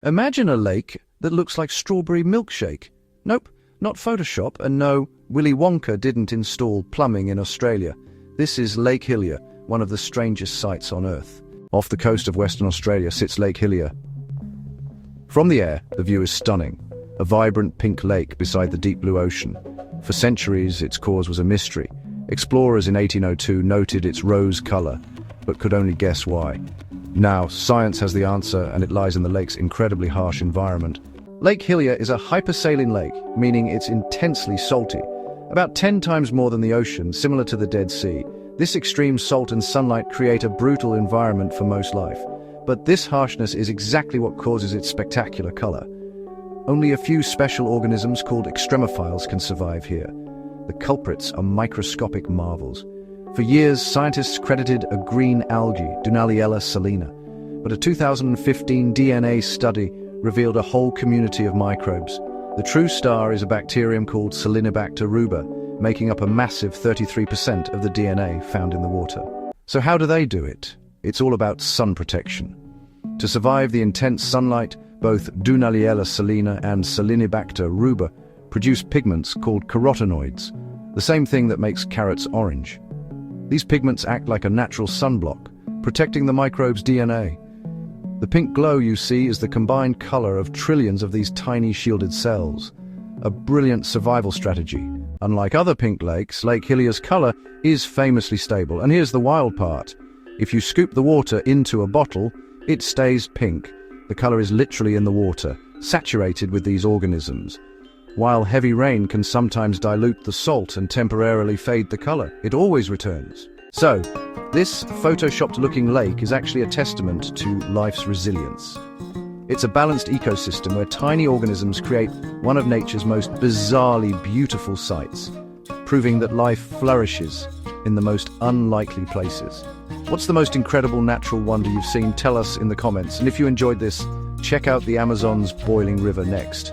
Imagine a lake that looks like strawberry milkshake. Nope, not Photoshop, and no, Willy Wonka didn't install plumbing in Australia. This is Lake Hillier, one of the strangest sights on Earth. Off the coast of Western Australia sits Lake Hillier. From the air, the view is stunning. A vibrant pink lake beside the deep blue ocean. For centuries, its cause was a mystery. Explorers in 1802 noted its rose color, but could only guess why. Now, science has the answer, and it lies in the lake's incredibly harsh environment. Lake Hillier is a hypersaline lake, meaning it's intensely salty. About 10 times more than the ocean, similar to the Dead Sea. This extreme salt and sunlight create a brutal environment for most life. But this harshness is exactly what causes its spectacular color. Only a few special organisms called extremophiles can survive here. The culprits are microscopic marvels. For years, scientists credited a green algae, Dunaliella salina, but a 2015 DNA study revealed a whole community of microbes. The true star is a bacterium called Salinibacter ruber, making up a massive 33% of the DNA found in the water. So how do they do it? It's all about sun protection. To survive the intense sunlight, both Dunaliella salina and Salinibacter ruber produce pigments called carotenoids, the same thing that makes carrots orange. These pigments act like a natural sunblock, protecting the microbe's DNA. The pink glow you see is the combined color of trillions of these tiny shielded cells. A brilliant survival strategy. Unlike other pink lakes, Lake Hillier's color is famously stable. And here's the wild part. If you scoop the water into a bottle, it stays pink. The color is literally in the water, saturated with these organisms. While heavy rain can sometimes dilute the salt and temporarily fade the color, it always returns. So, this photoshopped-looking lake is actually a testament to life's resilience. It's a balanced ecosystem where tiny organisms create one of nature's most bizarrely beautiful sights, proving that life flourishes in the most unlikely places. What's the most incredible natural wonder you've seen? Tell us in the comments. And if you enjoyed this, check out the Amazon's boiling river next.